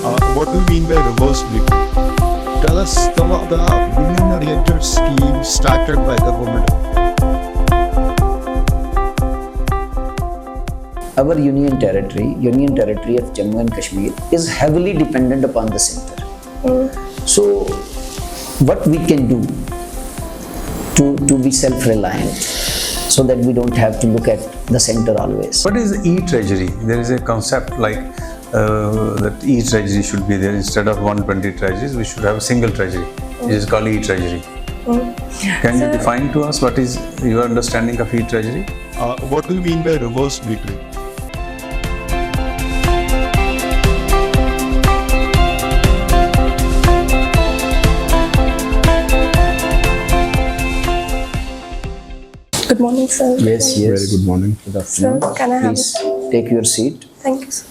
What do you mean by reverse bleeding? Tell us some of the union-oriented schemes started by the government. Our union territory of Jammu and Kashmir is heavily dependent upon the center. So, what we can do to be self-reliant so that we don't have to look at the center always? What is E-treasury? There is a concept like that E-treasury should be there. Instead of 120 treasuries, we should have a single treasury. It is called E-treasury. Can you define to us what is your understanding of E-treasury? What do you mean by reverse bleeding? Good morning, sir. Yes. Very good morning. Good afternoon. Sir, can I have Please take your seat. Thank you, sir.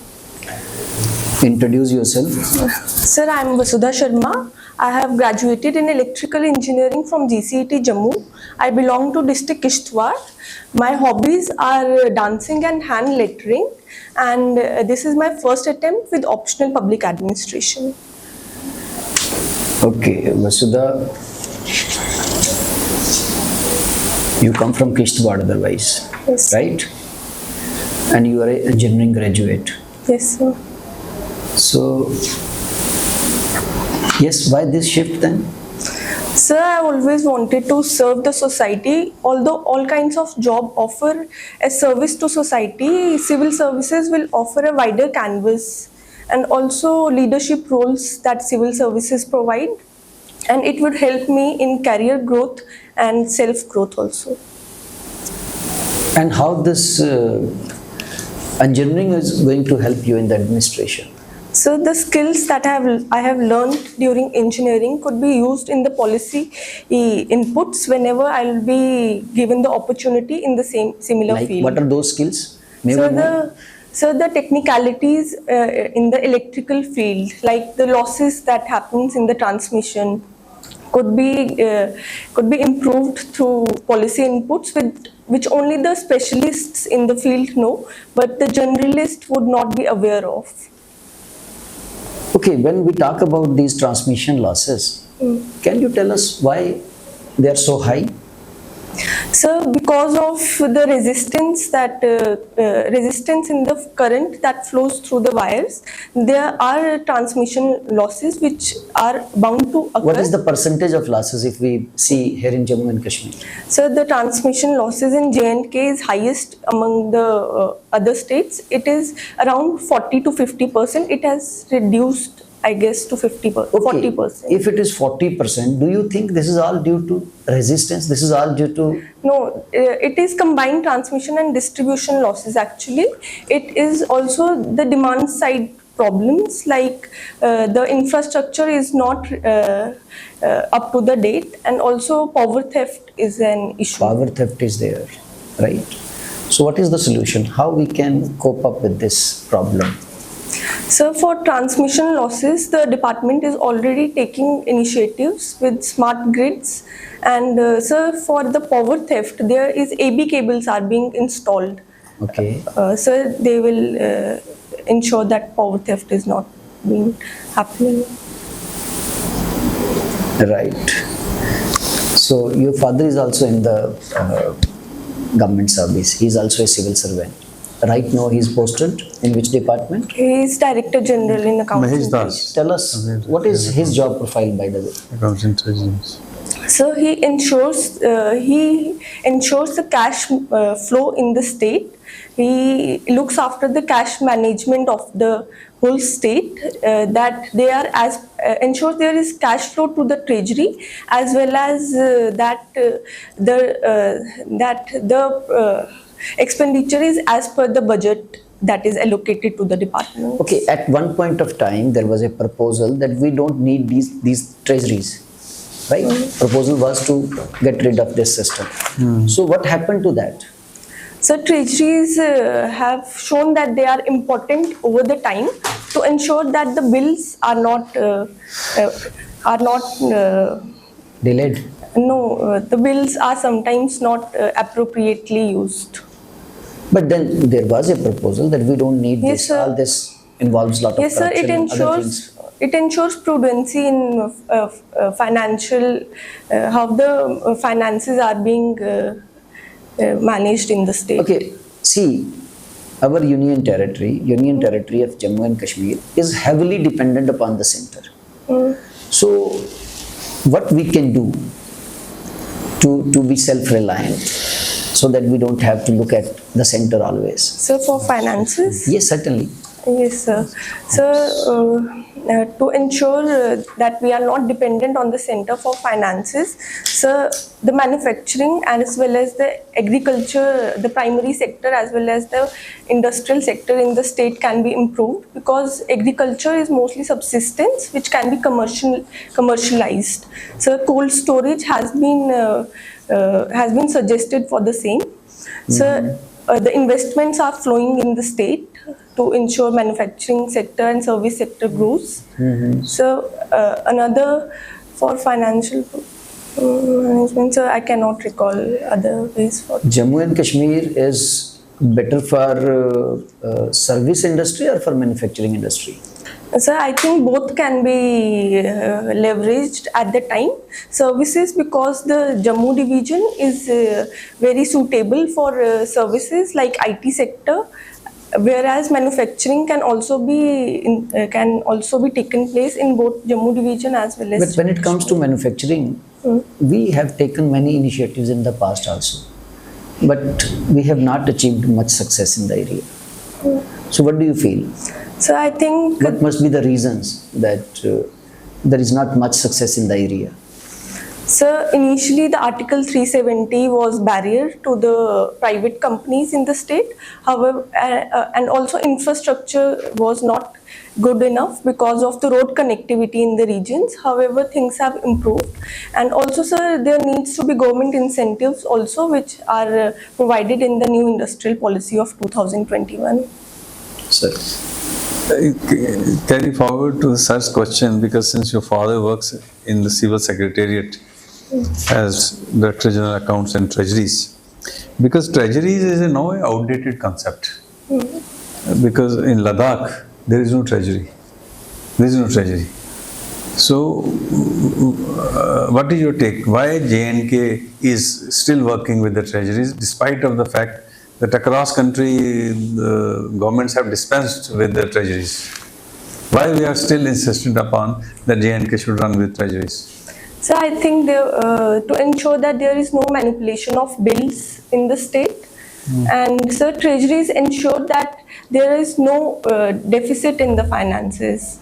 Introduce yourself. Sir, I am Vasudha Sharma. I have graduated in electrical engineering from GCET Jammu. I belong to district Kishtwar. My hobbies are dancing and hand lettering, and this is my first attempt with optional public administration. Okay, Vasudha, you come from Kishtwar otherwise, Yes. right? And you are an engineering graduate. Yes, sir. So, yes, why this shift then? Sir, I always wanted to serve the society. Although all kinds of job offer a service to society, civil services will offer a wider canvas and also leadership roles that civil services provide. And it would help me in career growth and self-growth also. And how this engineering is going to help you in the administration? So the skills that I have learned during engineering could be used in the policy inputs whenever I will be given the opportunity in the similar Like field. what are those skills? So the technicalities in the electrical field, like the losses that happens in the transmission, could be improved through policy inputs which only the specialists in the field know, but the generalist would not be aware of. Okay, when we talk about these transmission losses, can you tell us why they are so high? So because of the resistance resistance in the current that flows through the wires, there are transmission losses which are bound to occur. What is the percentage of losses if we see here in Jammu and Kashmir? So the transmission losses in J&K is highest among the other states. It is around 40 to 50%. It has reduced, I guess, to 50%, Okay. 40%. If it is 40%, do you think this is all due to resistance? This is all due to... No, it is combined transmission and distribution losses actually. It is also the demand side problems, like the infrastructure is not up to the date, and also power theft is an issue. Power theft is there, right? So what is the solution? How we can cope up with this problem? So for transmission losses, the department is already taking initiatives with smart grids, and sir, for the power theft, there is AB cables are being installed. Okay. So they will ensure that power theft is not being happening. Right. So your father is also in the government service. He is also a civil servant. Right now he is posted in which department? He is Director General in Accounts. Mahesh Das. Tell us, what is his job profile by the way? Accounts and treasuries. So he ensures the cash flow in the state. He looks after the cash management of the whole state, that they are ensures there is cash flow to the treasury, as well as that the expenditure is as per the budget that is allocated to the department. Okay, at one point of time there was a proposal that we don't need these treasuries, right? Proposal was to get rid of this system. So what happened to that? So treasuries have shown that they are important over the time to ensure that the bills are not Delayed? no, the bills are sometimes not appropriately used. But then there was a proposal that we don't need Yes, this, sir. all this involves lot of Yes, sir. corruption and other things. It ensures prudency in financial, how the finances are being managed in the state. Okay, see, our union territory of Jammu and Kashmir is heavily dependent upon the center. So, what we can do to be self-reliant so that we don't have to look at the center always? So for finances? Yes, certainly. Yes, sir. So, to ensure that we are not dependent on the center for finances, so the manufacturing as well as the agriculture, the primary sector as well as the industrial sector in the state can be improved, because agriculture is mostly subsistence which can be commercialized. So cold storage has been suggested for the same. So the investments are flowing in the state to ensure manufacturing sector and service sector grows. So another for financial management, so I cannot recall other ways for. Jammu and Kashmir is better for service industry or for manufacturing industry? So I think both can be leveraged at the time. Services, because the Jammu division is very suitable for services like IT sector, whereas manufacturing can also be taken place in both Jammu division as well as. But when it comes to manufacturing, we have taken many initiatives in the past also, but we have not achieved much success in the area. So what do you feel? So I think. What must be the reasons that there is not much success in the area? So initially the Article 370 was barrier to the private companies in the state. However, and also infrastructure was not good enough because of the road connectivity in the regions. However, things have improved. And also, sir, there needs to be government incentives also, which are provided in the new industrial policy of 2021. Sir. Carry forward to the such question, because since your father works in the civil secretariat as Director General Accounts and Treasuries, because treasuries is a now outdated concept. Because in Ladakh there is no treasury. There is no treasury. So, what is your take? Why J&K is still working with the treasuries, despite of the fact that across country the governments have dispensed with the treasuries? Why we are still insistent upon that J&K should run with treasuries? So I think to ensure that there is no manipulation of bills in the state, and so treasuries ensure that there is no deficit in the finances.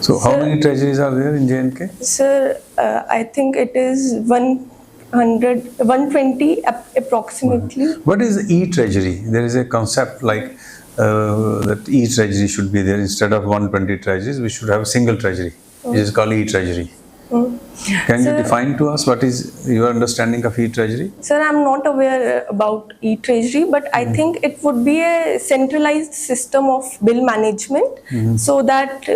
So how many treasuries are there in J&K? Sir, I think it is 120 approximately. What is E-treasury? There is a concept like that E-treasury should be there. Instead of 120 treasuries, we should have a single treasury, which is called E-treasury. Can you define to us what is your understanding of E-treasury? Sir, I'm not aware about E-treasury, but I think it would be a centralized system of bill management, so that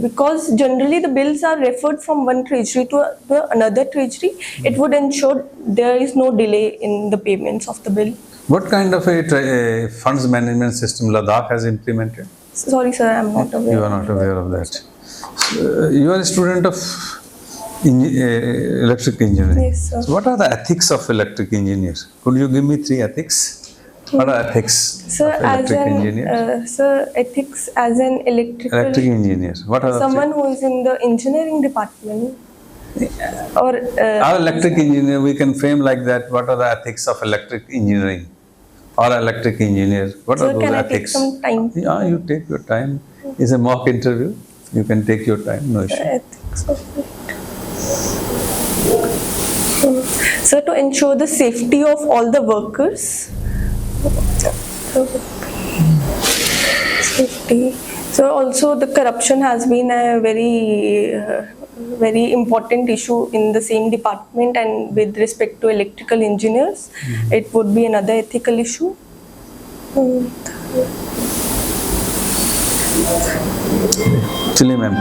because generally the bills are referred from one treasury to another treasury, it would ensure there is no delay in the payments of the bill. What kind of a funds management system Ladakh has implemented? Sorry, sir, I'm not aware. You are not aware of that. You are a student of electric engineering. Yes, sir. So what are the ethics of electric engineers? Could you give me 3 ethics? What are ethics Sir, of as electric an engineers? sir, ethics as an electrical Electric engineers. What are the someone who is in the engineering department, or our electric engineer, we can frame like that. What are the ethics of electric engineering or electric engineers? What are sir, those can I ethics? take some time? Yeah, you take your time. It's a mock interview. You can take your time, no issue. Ethics of it. So to ensure the safety of all the workers, safety. So also the corruption has been a very important issue in the same department, and with respect to electrical engineers, it would be another ethical issue. Actually, ma'am,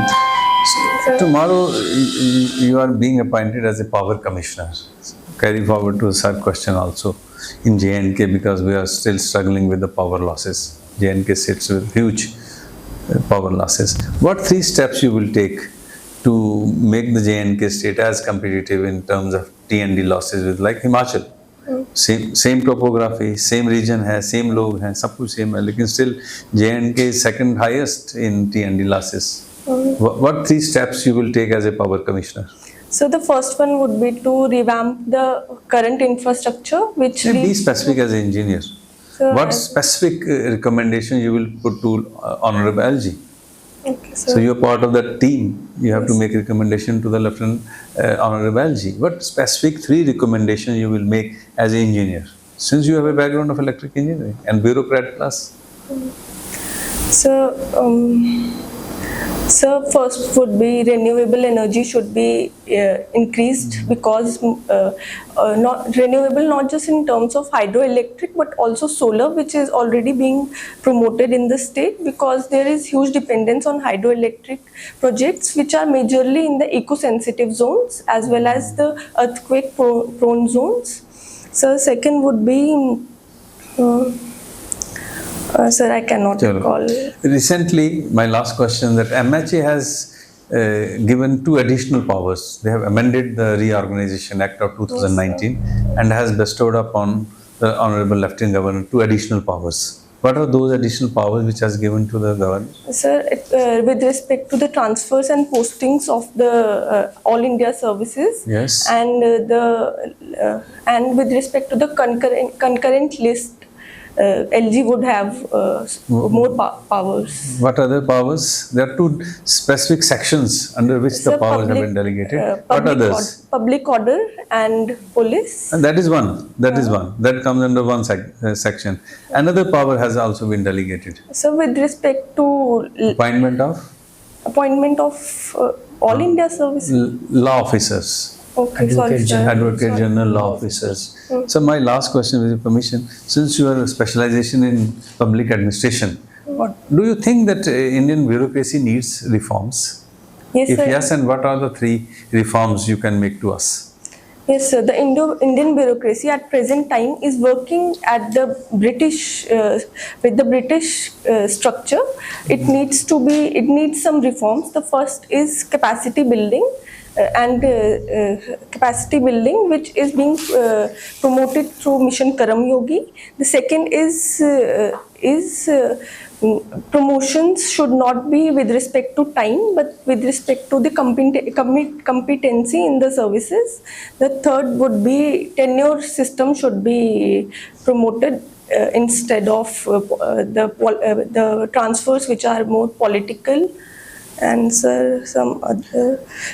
tomorrow you are being appointed as a power commissioner. Carry forward to sir question also in J&K, because we are still struggling with the power losses. J&K sits with huge power losses. What 3 steps you will take to make the J&K state as competitive in terms of T&D losses with like Himachal? Same topography, same region है, same लोग हैं, सब कुछ same है, लेकिन still J&K is second highest in T&D losses. What 3 steps you will take as a power commissioner? So the first one would be to revamp the current infrastructure, which Be leads specific as an engineer. So What specific recommendation you will put to Honorable LG? Okay, So you are part of that team. You have to make recommendation to the Lieutenant Honorable LG. What specific 3 recommendations you will make as an engineer? Since you have a background of electric engineering and bureaucrat plus. So first would be renewable energy should be increased, because not renewable not just in terms of hydroelectric but also solar, which is already being promoted in the state, because there is huge dependence on hydroelectric projects which are majorly in the eco-sensitive zones as well as the earthquake prone zones. So second would be sir, I cannot recall. Recently, my last question, that MHA has given 2 additional powers. They have amended the Reorganization Act of 2019 and has bestowed upon the Honorable Lieutenant Governor 2 additional powers. What are those additional powers which has given to the governor? Sir, with respect to the transfers and postings of the All India services, Yes. and and with respect to the concurrent list, LG would have more powers. What other powers? There are 2 specific sections under which the Sir, powers have been delegated. What public others? Public order and police. And that is one. That is one. That comes under one section. Another power has also been delegated. So with respect to Appointment of All India services. law officers. Okay, sorry, sir. Advocate General, law officers. So my last question, with your permission, since you are a specialization in public administration, do you think that Indian bureaucracy needs reforms? Yes, If sir. yes, and what are the 3 reforms you can make to us? Yes, sir. The Indian bureaucracy at present time is working at the British with the British structure. It needs some reforms. The first is capacity building. Capacity building, which is being promoted through Mission Karam Yogi. The second is promotions should not be with respect to time, but with respect to the competency in the services. The third would be tenure system should be promoted instead of the transfers which are more political. And sir,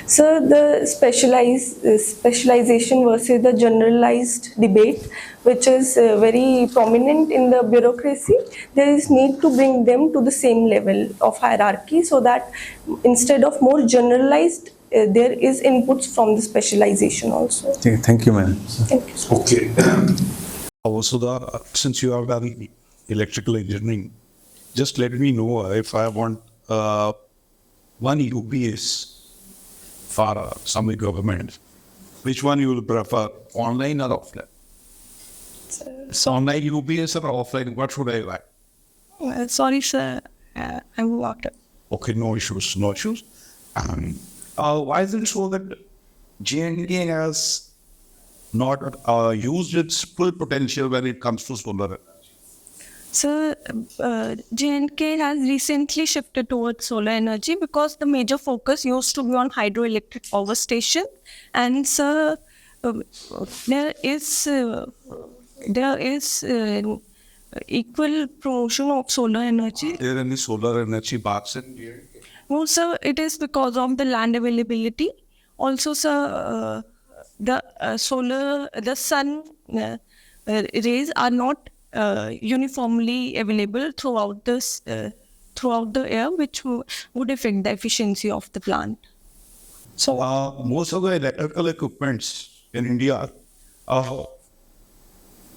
the specialization versus the generalized debate, which is very prominent in the bureaucracy, there is need to bring them to the same level of hierarchy, so that instead of more generalized, there is inputs from the specialization also. Okay, thank you, ma'am. Thank you, sir. Okay. Vasudha, since you have done electrical engineering, just let me know if I want one UPS for some government, which one you will prefer, online or offline? So online UPS or offline, what should I like? Sorry, sir. I'm walked up. Okay, no issues, no issues. Why is it so that J&K has not used its full potential when it comes to solar energy? So, J&K has recently shifted towards solar energy because the major focus used to be on hydroelectric power station, and so there is equal promotion of solar energy. Are there any solar energy parks in J&K? No, sir, it is because of the land availability. Also, sir, the sun rays are not uniformly available throughout the air, which would affect the efficiency of the plant. So most of the electrical equipments in India,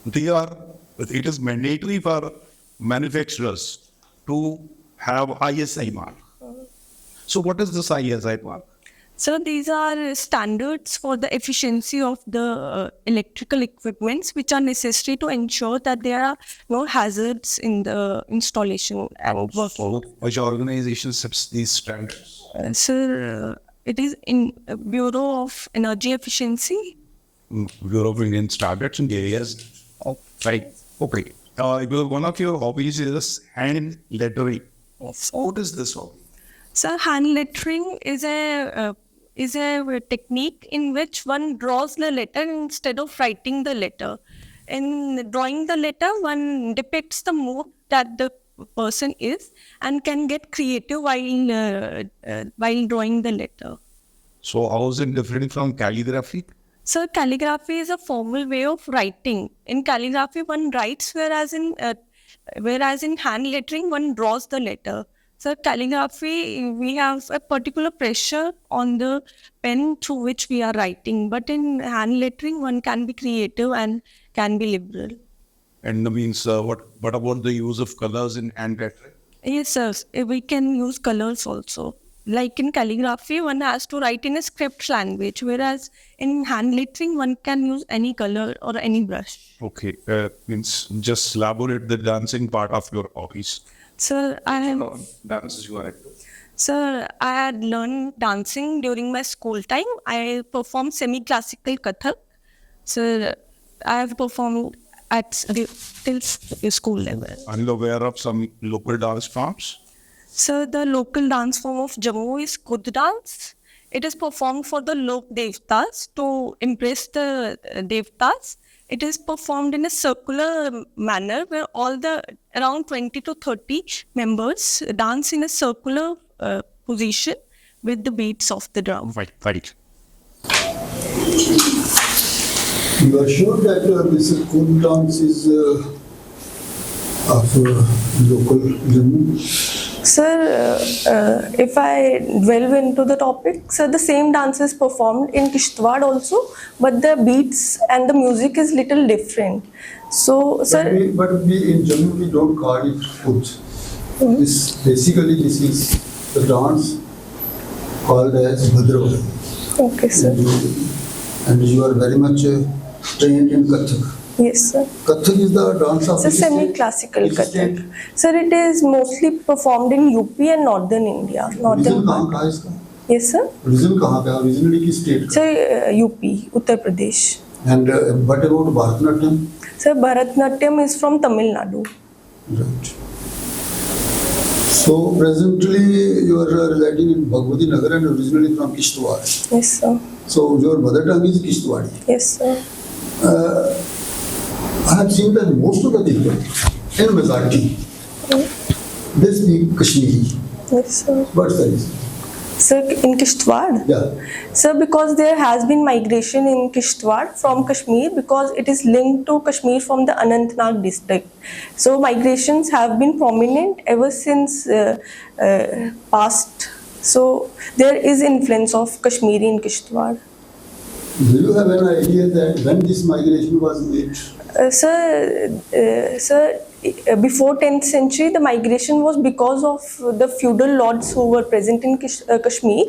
it is mandatory for manufacturers to have ISI mark. So what is this ISI mark? So these are standards for the efficiency of the electrical equipments, which are necessary to ensure that there are no hazards in the installation and working. So, which organization sets these standards? Sir, it is in Bureau of Energy Efficiency. Bureau of Indian Standards in areas. Oh, right. Okay. One of your hobbies is hand lettering. Yes. What is this hobby? So hand lettering is a technique in which one draws the letter instead of writing the letter. In drawing the letter, one depicts the mood that the person is and can get creative while drawing the letter. So, how is it different from calligraphy? So calligraphy is a formal way of writing. In calligraphy, one writes, whereas in hand lettering, one draws the letter. So calligraphy, we have a particular pressure on the pen through which we are writing. But in hand lettering, one can be creative and can be liberal. And means what about the use of colors in hand lettering? Yes, sir. We can use colors also. Like in calligraphy, one has to write in a script language, whereas in hand lettering, one can use any color or any brush. Okay, means just elaborate the dancing part of your hobbies. Sir, Dances you are into. Sir, I had learned dancing during my school time. I performed semi-classical Kathak. Sir, I have performed till school level. Are you aware of some local dance forms? So the local dance form of Jammu is Kud dance. It is performed for the Lok Devtas to impress the Devtas. It is performed in a circular manner where all the around 20 to 30 members dance in a circular position with the beats of the drum. Right. You are sure that this Kud dance is of local Jammu? Sir, if I delve into the topic, sir, the same dance is performed in Kishtwad also, but the beats and the music is little different. So, sir, But we in Jammu we don't call it Kud. This is the dance called as Bhadrava. okay, sir. And you are very much trained in Kathak. Yes, sir. Kathak is the dance of It's a which state? semi-classical Which Kathak. state? Sir, it is mostly performed in UP and northern India. Origin Northern. कहाँ का है इसका? Yes, sir. Origin कहाँ का है? Originally किस state का? Sir, UP, Uttar Pradesh. And what about Bharatanatyam? Sir, Bharatnatyam is from Tamil Nadu. Right. So presently you are residing in Bhagwati Nagar and originally from Kishtwad. Yes, sir. So your mother tongue is Kishtwadi. Yes, sir. I have seen that most of the people, in majority, they speak Kashmiri. Yes, sir. What's the reason? Sir, in Kishtwad? Yeah. Sir, because there has been migration in Kishtwad from Kashmir because it is linked to Kashmir from the Anantnag district. So migrations have been prominent ever since past. So there is influence of Kashmiri in Kishtwad. Do you have an idea that when this migration was made? Sir, before 10th century, the migration was because of the feudal lords who were present in Kashmir.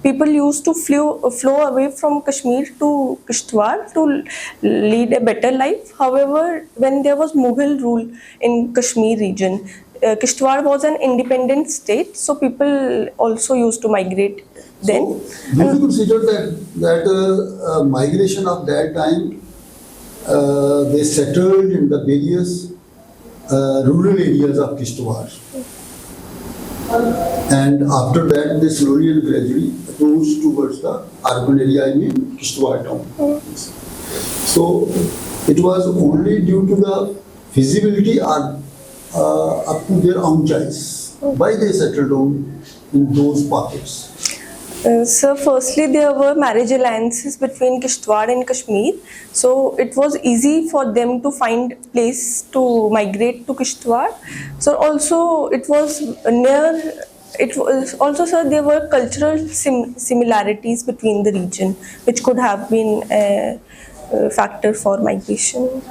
People used to flow away from Kashmir to Kishtwad to lead a better life. However, when there was Mughal rule in Kashmir region, Kishtwad was an independent state, so people also used to migrate then. Do you consider that migration of that time, they settled in the various rural areas of Kishtwad, and after that they slowly and gradually rose towards the urban area, I mean Kishtwad town. So it was only due to the feasibility or up to their own choice why they settled down in those pockets. Sir, firstly, there were marriage alliances between Kishtwad and Kashmir. So it was easy for them to find place to migrate to Kishtwad. So also it was near, it was also, sir, there were cultural similarities between the region, which could have been a factor for migration.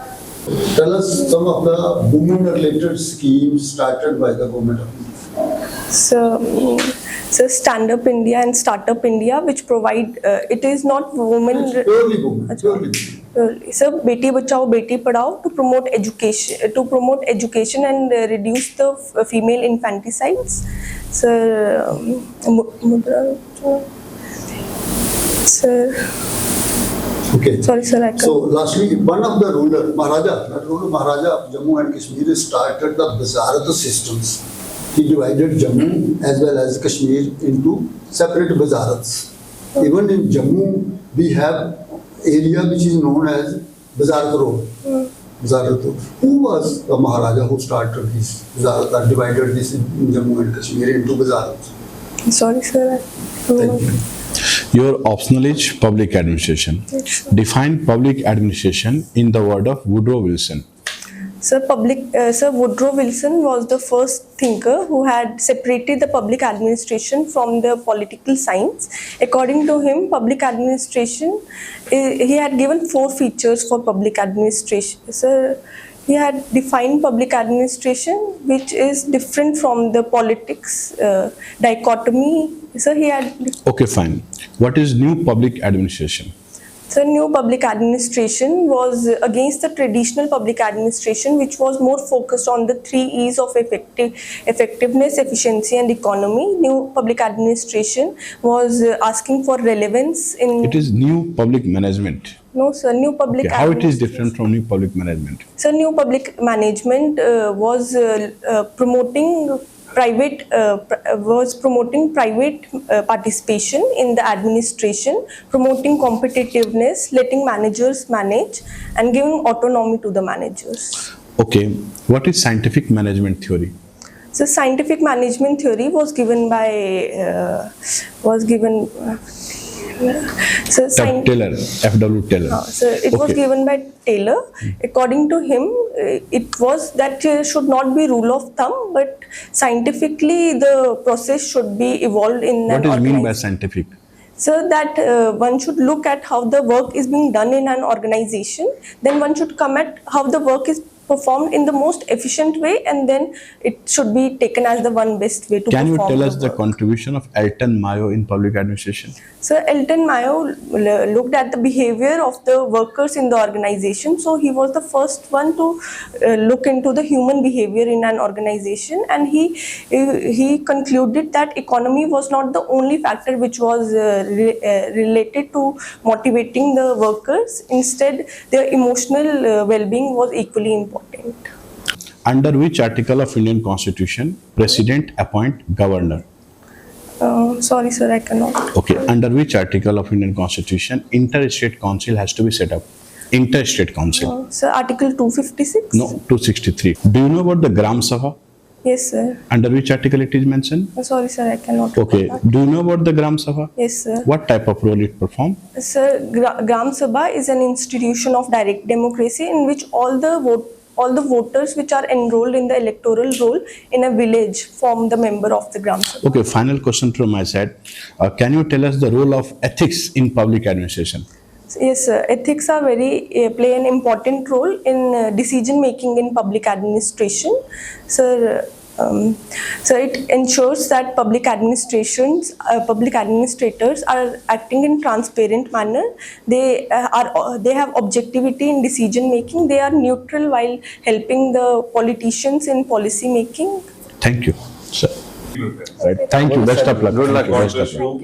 Tell us some of the women-related schemes started by the government of India. So So Stand Up India and Startup India, which provide, it is not women. Purely women, purely. So Beti Bachao, Beti Padhao to promote education and reduce the female infanticides. So Mudra. Sir. Okay. Sorry, sir. So lastly, one of the Maharaja of Jammu and Kashmir started the Bazarat systems. He divided Jammu as well as Kashmir into separate Bazarats. Even in Jammu, we have area which is known as Bazarat Road. Bazarat Road. Who was the Maharaja who started this Bazarat and divided this in Jammu and Kashmir into Bazarats? Sorry, sir. Thank you. Your optional is public administration. Define public administration in the word of Woodrow Wilson. Sir, Woodrow Wilson was the first thinker who had separated the public administration from the political science. According to him, public administration, he had given 4 features for public administration. Sir, he had defined public administration, which is different from the politics dichotomy. So he had. Okay, fine. What is new public administration? So new public administration was against the traditional public administration, which was more focused on the 3 E's of effectiveness, efficiency and economy. New public administration was asking for relevance in... It is new public management. No, sir. New public Okay. How it is different from new public management? So new public management was promoting private participation in the administration, promoting competitiveness, letting managers manage, and giving autonomy to the managers. Okay. What is scientific management theory? So scientific management theory was given by Taylor, F.W. Taylor. So it was given by Taylor. According to him, it was that should not be rule of thumb, but scientifically the process should be evolved in What an is mean by organization. scientific? So that one should look at how the work is being done in an organization. Then one should come at how the work is performed in the most efficient way, and then it should be taken as the one best way to Can you perform tell us the work. contribution of Elton Mayo in public administration? So Elton Mayo looked at the behavior of the workers in the organization. So he was the first one to look into the human behavior in an organization, and he concluded that economy was not the only factor which was related to motivating the workers. Instead, their emotional well-being was equally important. Under which article of Indian Constitution President appoint governor? Sorry, sir, I cannot. Okay. Under which article of Indian Constitution Interstate Council has to be set up? Interstate Council. Sir, Article 256? No, 263. Do you know about the Gram Sabha? Yes, sir. Under which article it is mentioned? Sorry, sir, I cannot. Okay. Do you know about the Gram Sabha? Yes, sir. What type of role it perform? Sir, Gram Sabha is an institution of direct democracy in which all the voters which are enrolled in the electoral roll in a village form the member of the Gram Sabha. Okay, final question from my side. Can you tell us the role of ethics in public administration? Yes, sir. Ethics are play an important role in decision making in public administration. Sir, it ensures that public administrators are acting in transparent manner. They have objectivity in decision making. They are neutral while helping the politicians in policy making. Thank you, sir. Right. Thank you. Best of luck. Good luck. Thank you. Best of luck.